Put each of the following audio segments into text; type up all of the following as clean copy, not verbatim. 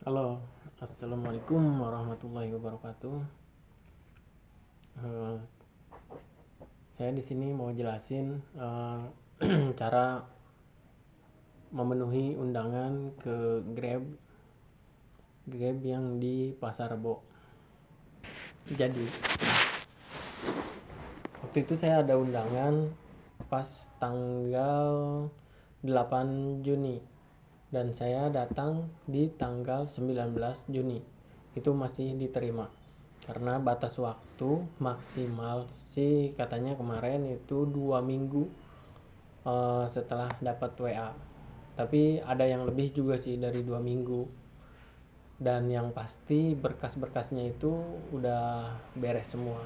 Halo, assalamualaikum warahmatullahi wabarakatuh. Eh, saya di sini mau jelasin cara memenuhi undangan ke Grab yang di Pasar Rebo. Jadi waktu itu saya ada undangan pas tanggal 8 Juni dan saya datang di tanggal 19 Juni. Itu masih diterima karena batas waktu maksimal sih katanya kemarin itu 2 minggu setelah dapat WA, tapi ada yang lebih juga sih dari 2 minggu. Dan yang pasti berkas-berkasnya itu udah beres semua.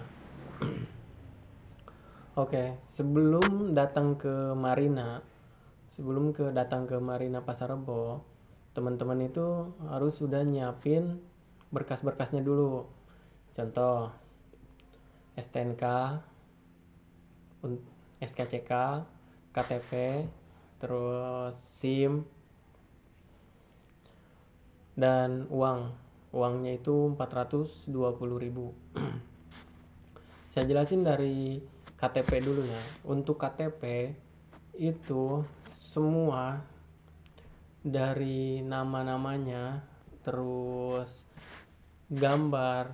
Oke, sebelum datang ke Marina Pasar Rebo, teman-teman itu harus sudah nyiapin berkas-berkasnya dulu. Contoh, STNK, SKCK, KTP, terus SIM, dan uangnya itu 420.000. Saya jelasin dari KTP dulu ya. Untuk KTP itu semua dari nama-namanya, terus gambar,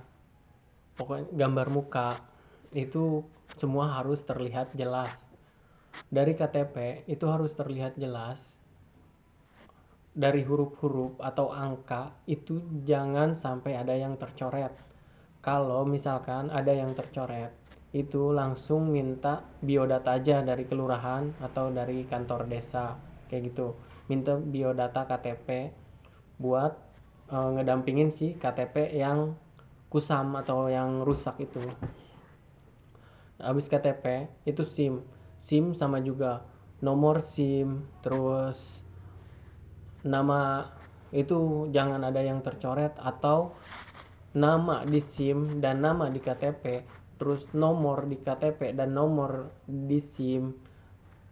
pokoknya gambar muka itu semua harus terlihat jelas. Dari KTP itu harus terlihat jelas. Dari huruf-huruf atau angka itu jangan sampai ada yang tercoret. Kalau misalkan ada yang tercoret, itu langsung minta biodata aja dari kelurahan atau dari kantor desa kayak gitu. Minta biodata KTP buat ngedampingin si KTP yang kusam atau yang rusak itu. Habis KTP itu SIM sama juga nomor SIM, terus nama itu jangan ada yang tercoret, atau nama di SIM dan nama di KTP, terus nomor di KTP dan nomor di SIM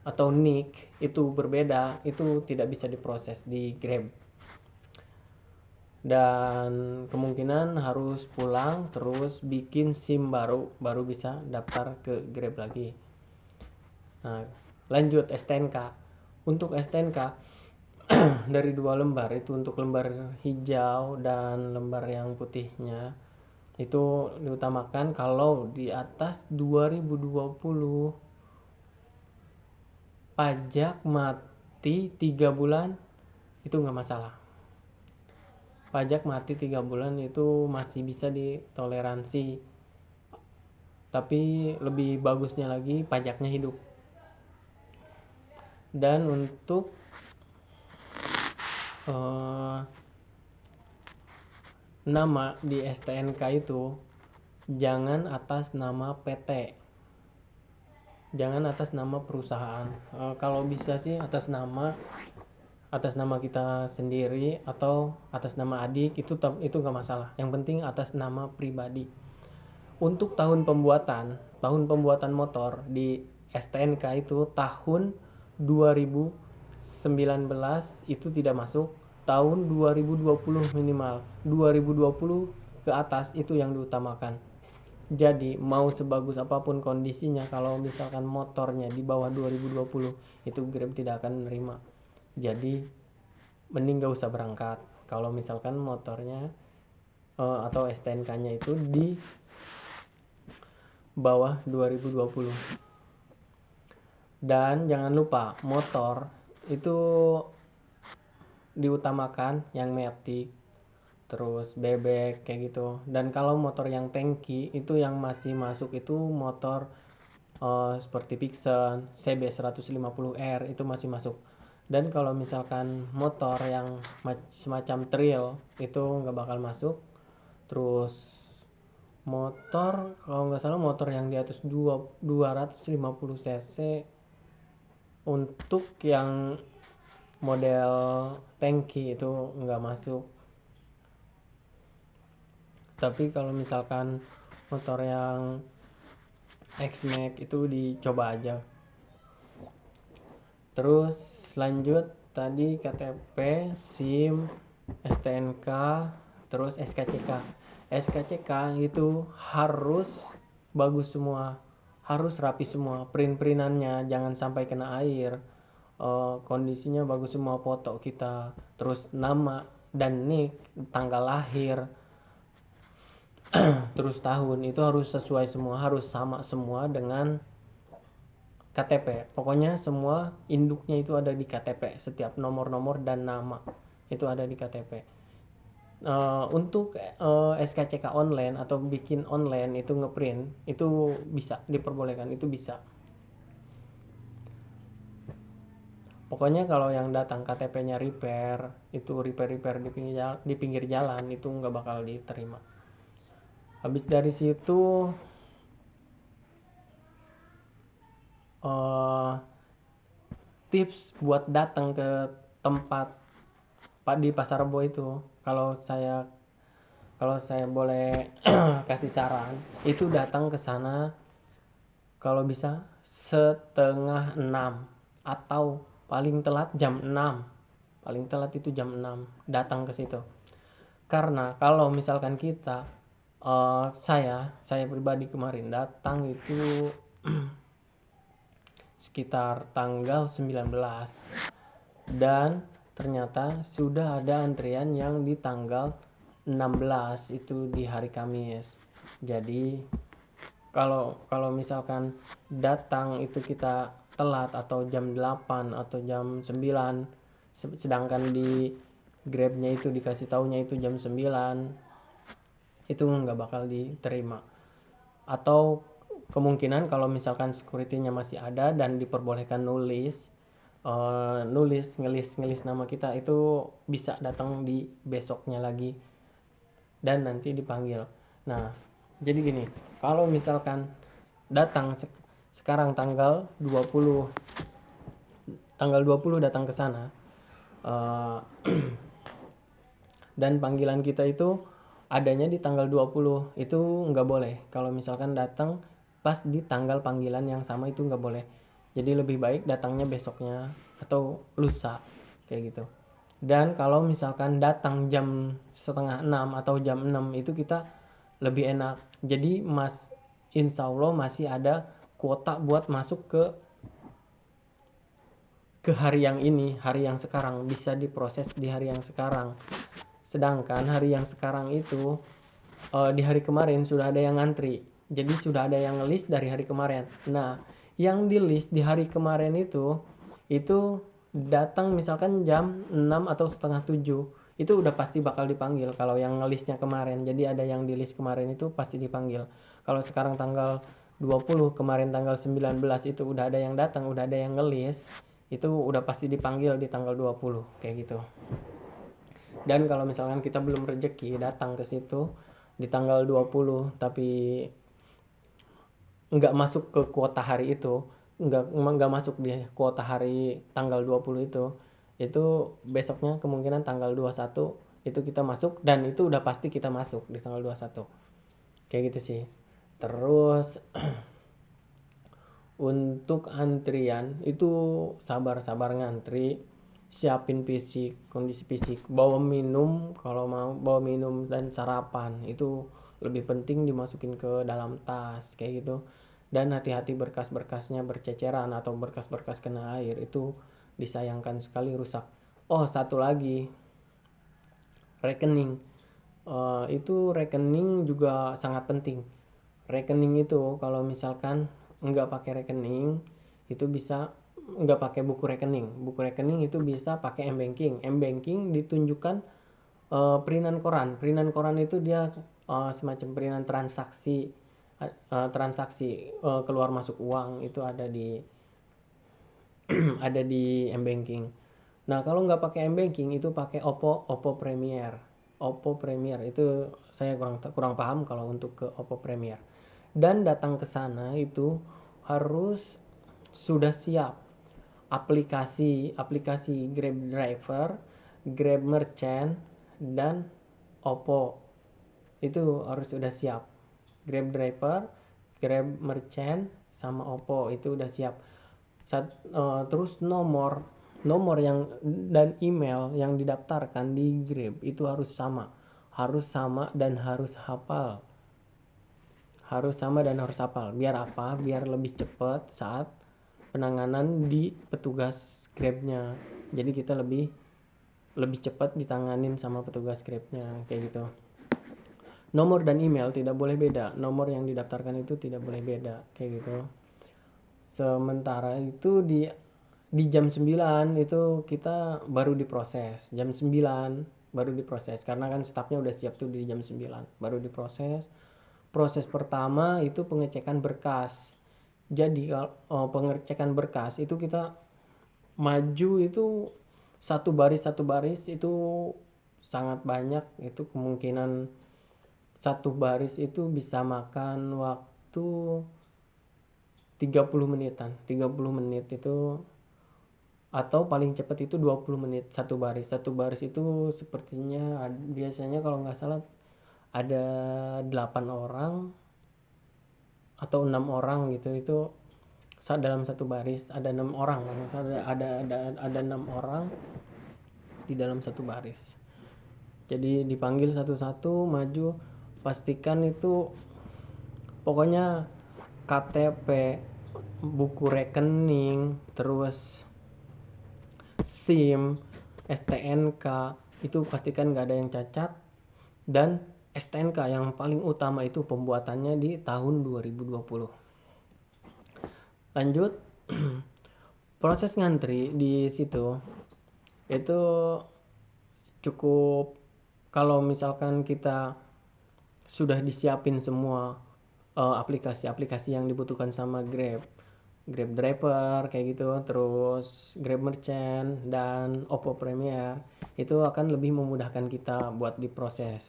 atau NIK itu berbeda, itu tidak bisa diproses di Grab. Dan kemungkinan harus pulang terus bikin SIM baru bisa daftar ke Grab lagi. Nah, lanjut STNK. Untuk STNK dari 2 lembar, itu untuk lembar hijau dan lembar yang putihnya itu diutamakan. Kalau di atas 2020 pajak mati 3 bulan itu nggak masalah. Pajak mati 3 bulan itu masih bisa ditoleransi, tapi lebih bagusnya lagi pajaknya hidup. Dan untuk nama di STNK itu jangan atas nama PT, jangan atas nama perusahaan. Kalau bisa sih atas nama kita sendiri atau atas nama adik, itu nggak masalah, yang penting atas nama pribadi. Untuk tahun pembuatan motor di STNK itu tahun 2019 itu tidak masuk, tahun 2020 minimal, 2020 ke atas itu yang diutamakan. Jadi mau sebagus apapun kondisinya, kalau misalkan motornya di bawah 2020 itu Grab tidak akan menerima. Jadi mending gak usah berangkat kalau misalkan motornya atau STNK-nya itu di bawah 2020. Dan jangan lupa motor itu diutamakan yang Matic, terus bebek kayak gitu. Dan kalau motor yang tangki itu yang masih masuk itu motor seperti Vixen, CB150R itu masih masuk. Dan kalau misalkan motor yang semacam trail itu nggak bakal masuk. Terus motor, kalau nggak salah motor yang di atas 250 cc untuk yang model tangki itu nggak masuk. Tapi kalau misalkan motor yang X-Max itu dicoba aja. Terus lanjut tadi KTP, SIM, STNK, terus SKCK. SKCK itu harus bagus semua, harus rapi semua, print-printannya jangan sampai kena air, kondisinya bagus semua, foto kita, terus nama dan nik, tanggal lahir, terus tahun itu harus sesuai semua, harus sama semua dengan KTP. Pokoknya semua induknya itu ada di KTP, setiap nomor-nomor dan nama itu ada di KTP. Untuk SKCK online atau bikin online itu ngeprint itu bisa diperbolehkan, itu bisa. Pokoknya kalau yang datang KTP-nya repair, itu repair di pinggir jalan itu nggak bakal diterima. Habis dari situ tips buat datang ke tempat di Pasar Rebo itu, kalau saya boleh kasih saran, itu datang ke sana kalau bisa setengah 6 atau paling telat jam 6. Paling telat itu jam 6 datang ke situ. Karena kalau misalkan kita saya pribadi kemarin datang itu sekitar tanggal 19 dan ternyata sudah ada antrian yang di tanggal 16 itu di hari Kamis. Jadi kalau misalkan datang itu kita telat atau jam 8 atau jam 9, sedangkan di Grabnya itu dikasih taunya itu jam 9, itu nggak bakal diterima. Atau kemungkinan kalau misalkan security-nya masih ada dan diperbolehkan ngelis nama kita, itu bisa datang di besoknya lagi dan nanti dipanggil. Nah, jadi gini, kalau misalkan datang sekarang tanggal 20 datang ke sana, dan panggilan kita itu adanya di tanggal 20, itu nggak boleh. Kalau misalkan datang pas di tanggal panggilan yang sama itu nggak boleh. Jadi lebih baik datangnya besoknya atau lusa kayak gitu. Dan kalau misalkan datang jam setengah 6 atau jam 6 itu kita lebih enak. Jadi insya Allah masih ada kuota buat masuk ke hari yang ini, hari yang sekarang, bisa diproses di hari yang sekarang. Sedangkan hari yang sekarang itu di hari kemarin sudah ada yang ngantri, jadi sudah ada yang list dari hari kemarin. Nah, yang di list di hari kemarin itu datang misalkan jam 6 atau setengah 7, itu udah pasti bakal dipanggil kalau yang ngelistnya kemarin. Jadi ada yang di list kemarin itu pasti dipanggil. Kalau sekarang tanggal 20, kemarin tanggal 19 itu udah ada yang datang, udah ada yang ngelis, itu udah pasti dipanggil di tanggal 20 kayak gitu. Dan kalau misalkan kita belum rezeki datang ke situ di tanggal 20 tapi nggak masuk ke kuota hari itu, nggak masuk di kuota hari tanggal 20 itu besoknya kemungkinan tanggal 21 itu kita masuk, dan itu udah pasti kita masuk di tanggal 21 kayak gitu sih. Terus untuk antrian itu sabar-sabar ngantri, siapin fisik, kondisi fisik, bawa minum, kalau mau bawa minum dan sarapan itu lebih penting dimasukin ke dalam tas kayak gitu. Dan hati-hati berkas-berkasnya berceceran atau berkas-berkas kena air, itu disayangkan sekali rusak. Oh, satu lagi, rekening. Itu rekening juga sangat penting. Rekening itu kalau misalkan nggak pakai rekening itu bisa nggak pakai buku rekening itu bisa pakai m-banking ditunjukkan printan koran itu dia semacam printan transaksi keluar masuk uang itu ada di ada di m-banking. Nah, kalau nggak pakai m-banking itu pakai Oppo Premier itu saya kurang paham kalau untuk ke Oppo Premier. Dan datang ke sana itu harus sudah siap aplikasi Grab Driver, Grab Merchant, dan Oppo itu harus sudah siap. Grab Driver, Grab Merchant, sama Oppo itu udah siap. Terus nomor nomor yang dan email yang didaftarkan di Grab itu harus sama dan harus hafal. Harus sama dan harus hafal. Biar apa? Biar lebih cepat saat penanganan di petugas Grabnya. Jadi kita lebih cepat ditanganin sama petugas Grabnya kayak gitu. Nomor dan email tidak boleh beda. Nomor yang didaftarkan itu tidak boleh beda kayak gitu. Sementara itu di jam 9 itu kita baru diproses. Jam 9 baru diproses karena kan stafnya udah siap tuh di jam 9 baru diproses. Proses pertama itu pengecekan berkas. Jadi kalau pengecekan berkas itu kita maju itu satu baris itu sangat banyak. Itu kemungkinan satu baris itu bisa makan waktu 30 menitan. 30 menit itu, atau paling cepat itu 20 menit satu baris. Satu baris itu sepertinya biasanya kalau nggak salah ada 8 orang atau 6 orang gitu. Itu dalam satu baris ada 6 orang. Ada 6 orang di dalam satu baris. Jadi dipanggil satu-satu, maju, pastikan itu pokoknya KTP, buku rekening, terus SIM, STNK, itu pastikan nggak ada yang cacat. Dan STNK yang paling utama itu pembuatannya di tahun 2020. Lanjut, proses ngantri di situ itu cukup. Kalau misalkan kita sudah disiapin semua aplikasi-aplikasi yang dibutuhkan sama Grab Driver kayak gitu, terus Grab Merchant dan Oppo Premier, itu akan lebih memudahkan kita buat diproses.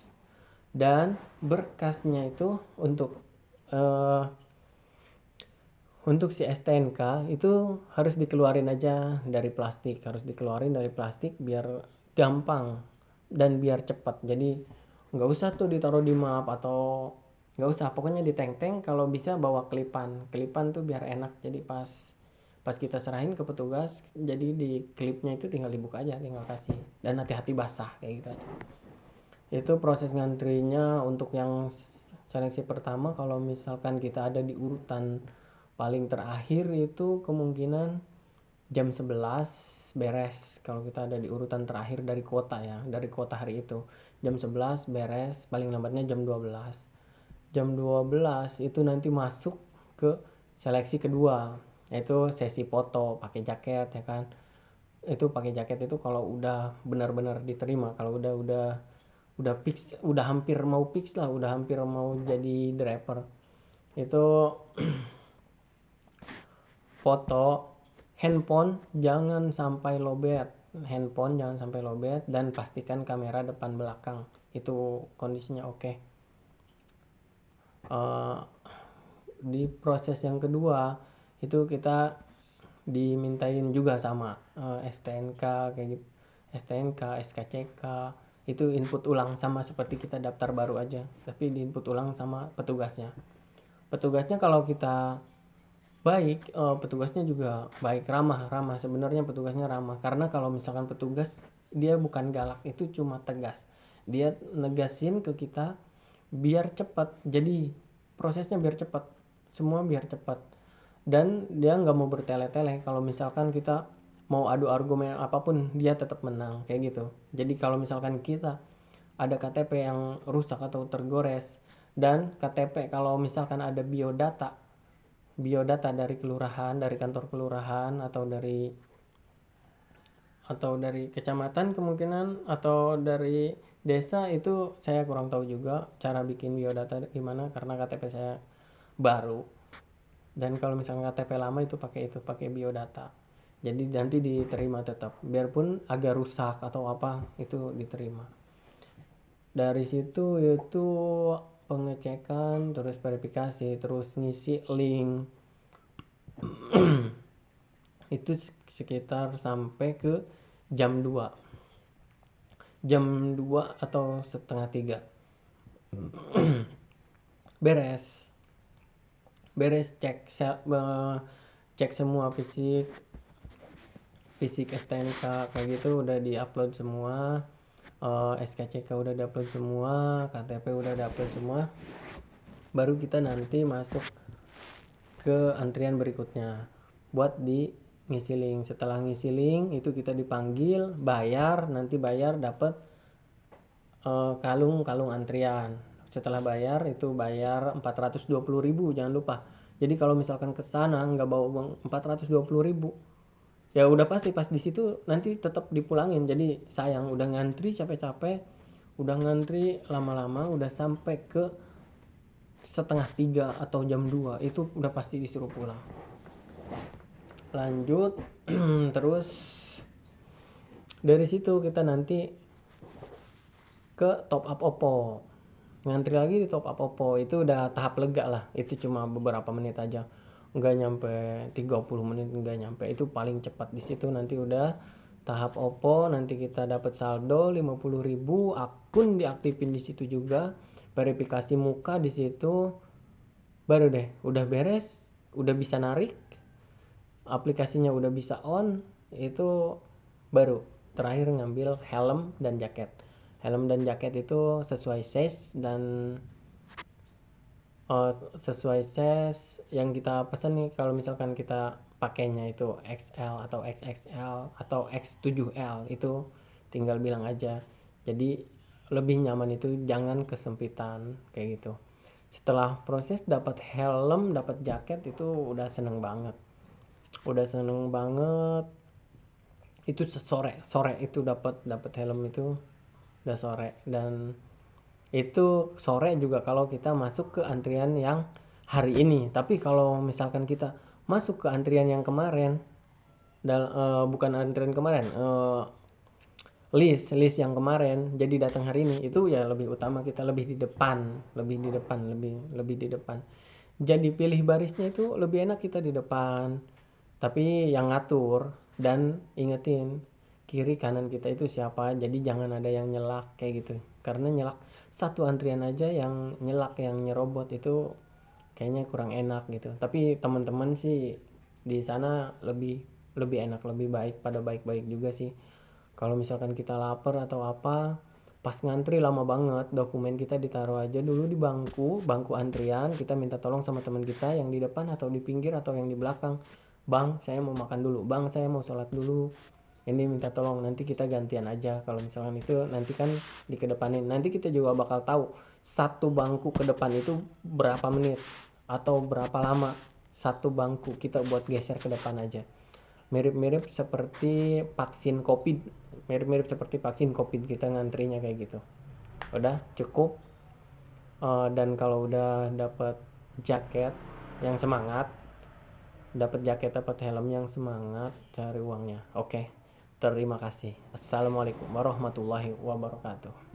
Dan berkasnya itu untuk si STNK itu harus dikeluarin aja dari plastik, biar gampang dan biar cepat. Jadi nggak usah tuh ditaruh di map atau nggak usah, pokoknya di tank. Kalau bisa bawa kelipan tuh biar enak. Jadi pas kita serahin ke petugas, jadi di klipnya itu tinggal dibuka aja, tinggal kasih, dan hati-hati basah kayak gitu aja. Itu proses ngantrinya untuk yang seleksi pertama. Kalau misalkan kita ada di urutan paling terakhir itu kemungkinan jam 11 beres. Kalau kita ada di urutan terakhir dari kota ya, dari kota hari itu jam 11 beres, paling lambatnya jam 12. Jam 12 itu nanti masuk ke seleksi kedua, yaitu sesi foto pakai jaket ya kan. Itu pakai jaket itu kalau udah benar-benar diterima, kalau udah fix, udah hampir mau fix lah, udah hampir mau jadi driver, itu foto handphone jangan sampai lowbat. Dan pastikan kamera depan belakang itu kondisinya oke. Di proses yang kedua itu kita dimintain juga sama STNK kayak gitu, STNK, SKCK, itu input ulang sama seperti kita daftar baru aja, tapi di input ulang sama petugasnya. Kalau kita baik, petugasnya juga baik, ramah sebenarnya. Petugasnya ramah karena kalau misalkan petugas dia bukan galak, itu cuma tegas, dia negasin ke kita biar cepat. Jadi prosesnya biar cepat, semua biar cepat, dan dia nggak mau bertele-tele. Kalau misalkan kita mau adu argumen apapun, dia tetap menang kayak gitu. Jadi kalau misalkan kita ada KTP yang rusak atau tergores, dan KTP kalau misalkan ada biodata dari kelurahan, dari kantor kelurahan, atau dari kecamatan kemungkinan, atau dari desa, itu saya kurang tahu juga cara bikin biodata gimana karena KTP saya baru. Dan kalau misalnya KTP lama itu pakai biodata, jadi nanti diterima tetap, biarpun agak rusak atau apa itu diterima. Dari situ itu pengecekan, terus verifikasi, terus ngisi link. Itu sekitar sampai ke jam 2 atau setengah 3 beres cek semua fisik, fisik STNK kayak gitu udah diupload semua, SKCK udah diupload semua, KTP udah diupload semua, baru kita nanti masuk ke antrian berikutnya buat di ngisi link. Setelah ngisi link itu kita dipanggil, bayar, nanti bayar dapat kalung antrian. Setelah bayar itu bayar 420.000, jangan lupa. Jadi kalau misalkan ke sana nggak bawa uang 420.000, ya udah pasti pas di situ nanti tetap dipulangin. Jadi sayang, udah ngantri capek-capek, udah ngantri lama-lama, udah sampai ke 2:30 atau jam 2, itu udah pasti disuruh pulang. Lanjut terus dari situ kita nanti ke top up Oppo, ngantri lagi di top up Oppo. Itu udah tahap lega lah, itu cuma beberapa menit aja, nggak nyampe 30 menit, nggak nyampe, itu paling cepat. Di situ nanti udah tahap Oppo, nanti kita dapat saldo 50.000, akun diaktifin di situ juga, verifikasi muka di situ, baru deh udah beres, udah bisa narik, aplikasinya udah bisa on, itu baru terakhir ngambil helm dan jaket. Helm dan jaket itu sesuai size dan sesuai size yang kita pesan nih. Kalau misalkan kita pakainya itu XL atau XXL atau X7L, itu tinggal bilang aja. Jadi lebih nyaman itu jangan kesempitan kayak gitu. Setelah proses dapat helm, dapat jaket, itu udah seneng banget. Itu sore itu dapat helm itu udah sore. Dan itu sore juga kalau kita masuk ke antrian yang hari ini. Tapi kalau misalkan kita masuk ke antrian yang kemarin, dan bukan antrian kemarin, list yang kemarin, jadi datang hari ini, itu ya lebih utama kita lebih di depan. Jadi pilih barisnya itu lebih enak kita di depan, tapi yang ngatur dan ingetin kiri kanan kita itu siapa. Jadi jangan ada yang nyelak kayak gitu, karena nyelak satu antrian aja, yang nyelak, yang nyerobot, itu kayaknya kurang enak gitu. Tapi teman-teman sih di sana lebih enak, lebih baik, pada baik-baik juga sih. Kalau misalkan kita lapar atau apa, pas ngantri lama banget, dokumen kita ditaruh aja dulu di bangku antrian, kita minta tolong sama teman kita yang di depan atau di pinggir atau yang di belakang, bang saya mau makan dulu, bang saya mau sholat dulu, ini minta tolong. Nanti kita gantian aja kalau misalkan itu nanti kan dikedepanin. Nanti kita juga bakal tahu satu bangku ke depan itu berapa menit atau berapa lama satu bangku kita buat geser ke depan aja. Mirip-mirip seperti vaksin COVID, kita ngantrinya kayak gitu. Udah cukup. Dan kalau udah dapat jaket yang semangat, dapat helm yang semangat, cari uangnya. Oke. Terima kasih. Assalamualaikum warahmatullahi wabarakatuh.